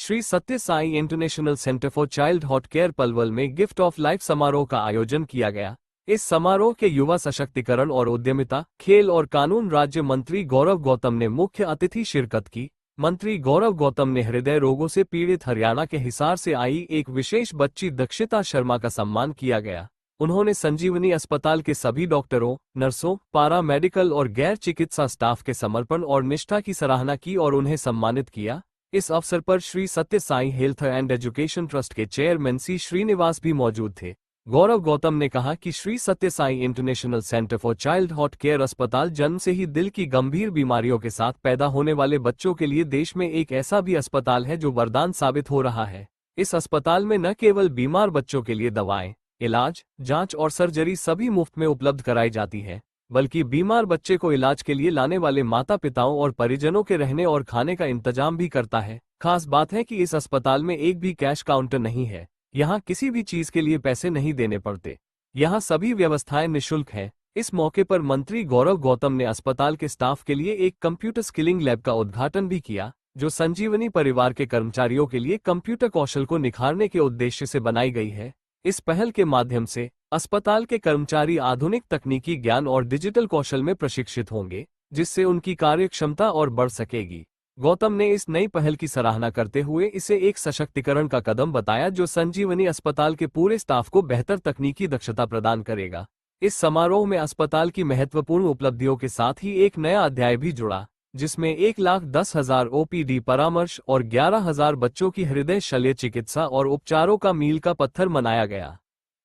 श्री सत्य Sai international centre for child hot care Palwal में gift of life समारोह का आयोजन किया गया। इस समारोह के युवा सशक्तिकरण और उद्यमिता, खेल और कानून राज्य मंत्री गौरव गौतम ने मुख्य अतिथि शिरकत की। मंत्री गौरव गौतम ने हृदय रोगों से पीड़ित हरियाणा के हिसार से आई एक विशेष बच्ची दक्षिता शर्मा का सम्मान किया गया। उन्होंने संजीवनी अस्पताल के सभी डॉक्टरों, नर्सों, पारा मेडिकल और गैर चिकित्सा स्टाफ के समर्पण और निष्ठा की सराहना की और उन्हें सम्मानित किया। इस अवसर पर श्री सत्य Sai health and education trust के चेयरमैन सी श्रीनिवास भी मौजूद थे। गौरव गौतम ने कहा कि श्री सत्य Sai international centre for child hot care अस्पताल जन्म से ही दिल की गंभीर बीमारियों के साथ पैदा होने वाले बच्चों के लिए देश में एक ऐसा भी अस्पताल है जो वरदान साबित हो रहा है। इस अस्पताल में न केवल बीमार बच्चों के लिए दवाएं, इलाज, जांच और सर्जरी सभी मुफ्त में उपलब्ध कराई जाती है, बल्कि बीमार बच्चे को इलाज के लिए लाने वाले माता पिताओं और परिजनों के रहने और खाने का इंतजाम भी करता है। खास बात है कि इस अस्पताल में एक भी कैश काउंटर नहीं है। यहाँ किसी भी चीज के लिए पैसे नहीं देने पड़ते। यहाँ सभी व्यवस्थाएं निःशुल्क हैं। इस मौके पर मंत्री गौरव गौतम ने अस्पताल के स्टाफ के लिए एक कंप्यूटर स्किलिंग लैब का उद्घाटन भी किया, जो संजीवनी परिवार के कर्मचारियों के लिए कंप्यूटर कौशल को निखारने के उद्देश्य से बनाई गई है। इस पहल के माध्यम से अस्पताल के कर्मचारी आधुनिक तकनीकी ज्ञान और डिजिटल कौशल में प्रशिक्षित होंगे, जिससे उनकी कार्यक्षमता और बढ़ सकेगी। गौतम ने इस नई पहल की सराहना करते हुए इसे एक सशक्तिकरण का कदम बताया, जो संजीवनी अस्पताल के पूरे स्टाफ को बेहतर तकनीकी दक्षता प्रदान करेगा। इस समारोह में अस्पताल की महत्वपूर्ण उपलब्धियों के साथ ही एक नया अध्याय भी जुड़ा, जिसमें 1,10,000 ओपीडी परामर्श और 11,000 बच्चों की हृदय शल्य चिकित्सा और उपचारों का मील का पत्थर मनाया गया।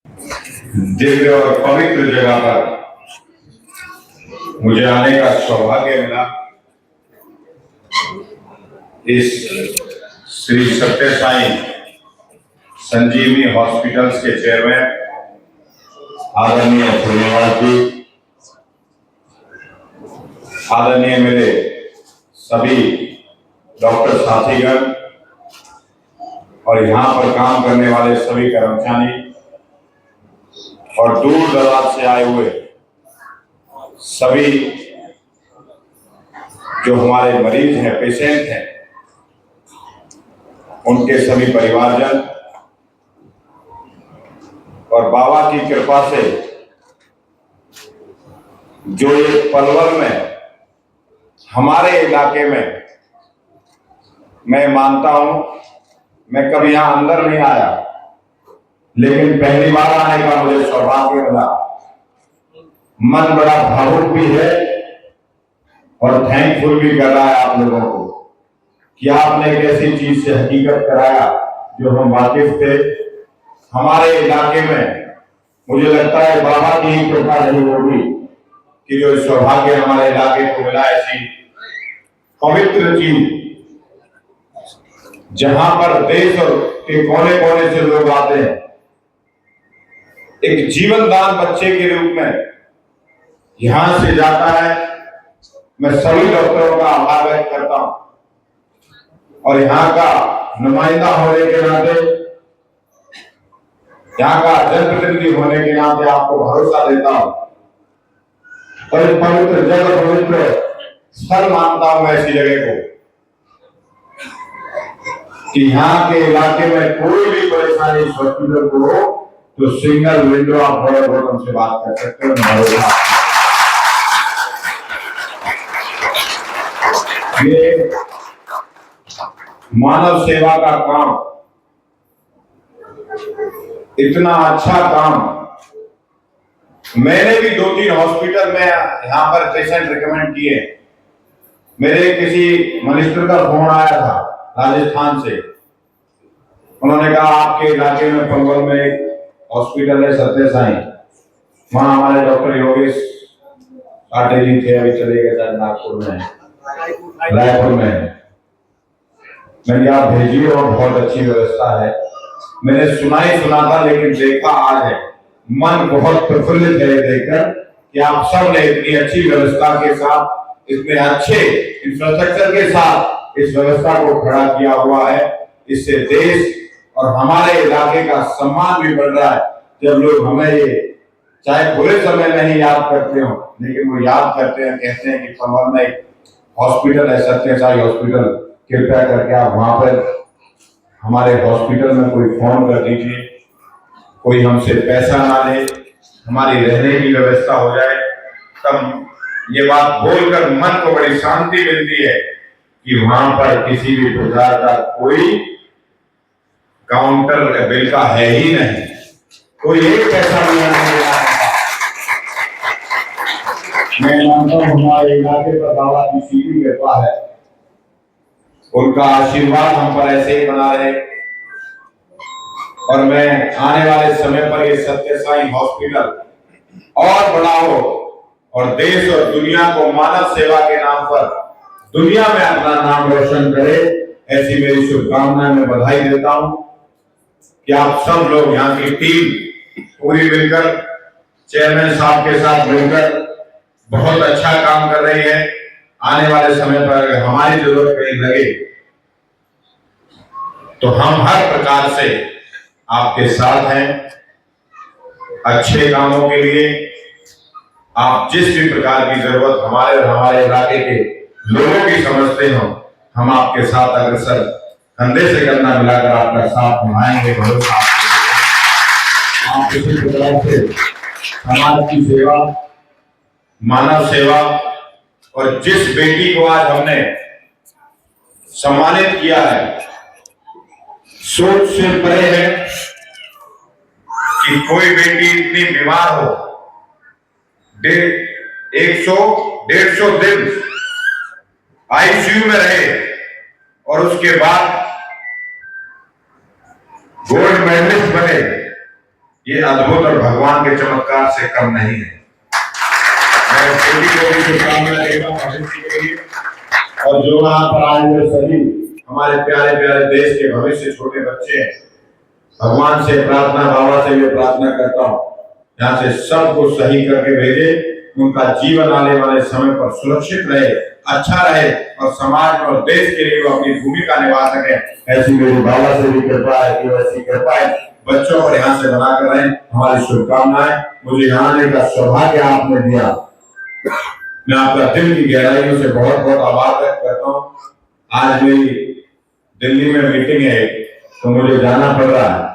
दिव्य और पवित्र जगह पर मुझे आने का सौभाग्य मिला। इस श्री सत्य साई संजीवनी हॉस्पिटल्स के चेयरमैन आदरणीय श्रीनिवास जी, आदरणीय मेरे सभी डॉक्टर साथीगण और यहाँ पर काम करने वाले सभी कर्मचारी और दूर दराज से आए हुए सभी जो हमारे मरीज हैं, पेशेंट हैं, उनके सभी परिवारजन और बाबा की कृपा से जो ये पलवल में हमारे इलाके में, मैं मानता हूं, मैं कभी यहां अंदर नहीं आया, लेकिन पहली बार आने का मुझे सौभाग्य मिला। मन बड़ा भावुक भी है और थैंकफुल भी कर रहा है आप लोगों को कि आपने एक ऐसी चीज से हकीकत कराया जो हम वाकिफ थे। हमारे इलाके में मुझे लगता है बाबा की ही कृपा नहीं होगी कि जो सौभाग्य हमारे इलाके को मिला, ऐसी पवित्र चीज जहां पर देश और के कोने कोने से लोग आते हैं, एक जीवन दान बच्चे के रूप में यहां से जाता है। मैं सभी डॉक्टरों का आभार व्यक्त करता हूं और यहाँ का नुमाइंदा होने के नाते, यहाँ का जनप्रतिनिधि होने के नाते आपको भरोसा देता हूं और इस पवित्र जगह, पवित्र स्थल मानता हूं ऐसी जगह को कि यहाँ के इलाके में कोई भी परेशानी इस हॉस्पिटल को हो तो सिंगल विंडो आप गौरव गौतम से बात कर सकते हो। ये मानव सेवा का काम, इतना अच्छा काम मैंने भी 2-3 हॉस्पिटल में यहाँ पर पेशेंट रिकमेंड किए। मेरे किसी मिनिस्टर का फोन आया था राजस्थान से, उन्होंने कहा आपके इलाके में पलवल में एक हॉस्पिटल है सत्य साई, वहां हमारे डॉक्टर योगेश पाटिल जी थे, अभी चले गए शायद नागपुर में, रायपुर में। मैंने आप भेजिए और बहुत अच्छी व्यवस्था है। मैंने सुना था, लेकिन देखा आज है। मन बहुत प्रफुल्लित है देखकर कि आप सब ने इतनी अच्छी व्यवस्था के साथ, इतने अच्छे इंफ्रास्ट्रक्चर के साथ इस व्यवस्था को खड़ा किया हुआ है। इससे देश और हमारे इलाके का सम्मान भी बढ़ रहा है। जब लोग हमें ये चाहे बुरे समय में ही याद करते हो, लेकिन वो याद करते हैं, कहते हैं कि पलवल में एक हॉस्पिटल है सत्य साई हॉस्पिटल, कृपया करके आप वहां पर हमारे हॉस्पिटल में कोई फोन कर दीजिए, कोई हमसे पैसा ना ले, हमारी रहने की व्यवस्था हो जाए, तब ये बात बोलकर मन को बड़ी शांति मिलती है कि वहां पर किसी भी प्रकार का कोई काउंटर बिल का है ही नहीं, कोई एक पैसा नहीं आने वाला। मैं मानता हूं हमारे इलाके पर बाबा की सीधी कृपा है, उनका आशीर्वाद हम पर ऐसे ही बना रहे, और मैं आने वाले समय पर ये सत्य साई हॉस्पिटल और बड़ा हो और देश और दुनिया को मानव सेवा के नाम पर दुनिया में अपना नाम रोशन करे, ऐसी मेरी शुभकामनाएं मैं बधाई देता हूं कि आप सब लोग यहाँ की टीम पूरी मिलकर चेयरमैन साहब के साथ मिलकर बहुत अच्छा काम कर रही है। आने वाले समय पर अगर हमारी जरूरत कहीं लगे तो हम हर प्रकार से आपके साथ हैं। अच्छे कामों के लिए आप जिस भी प्रकार की जरूरत हमारे और हमारे इलाके के लोगों की समझते हो, हम आपके साथ अग्रसर कंधे से कंधा मिलाकर आपका साथ निभाएंगे। भरोसा आप किसी प्रकार से समाज की सेवा, मानव सेवा, और जिस बेटी को आज हमने सम्मानित किया है, सोच से परे है कि कोई बेटी इतनी बीमार हो, 100-150 दिन आईसीयू में रहे और उसके बाद गोल्ड मेडलिस्ट बने, ये अद्भुत और भगवान के चमत्कार से कम नहीं है। मैं बेटी को भी शुभकामनाएं देता हूं भविष्य के लिए, और जो यहाँ पर आए हुए सभी हमारे प्यारे प्यारे देश के भविष्य छोटे बच्चे हैं, भगवान से प्रार्थना, बाबा से ये प्रार्थना करता हूँ यहाँ से सब कुछ सही करके भेजे, उनका जीवन आने वाले समय पर सुरक्षित रहे, अच्छा रहे, और समाज और देश के लिए वो अपनी भूमिका निभा सके, ऐसी मेरी बाबा से भी कृपा है कि वैसी कृपा है बच्चों और यहाँ से बनाकर रहे। हमारी शुभकामनाएं। मुझे यहाँ आने का सौभाग्य आपने दिया, मैं आपका दिल की गहराइयों से बहुत बहुत आभार व्यक्त करता हूँ। आज मेरी दिल्ली में मीटिंग है तो मुझे जाना पड़ रहा है,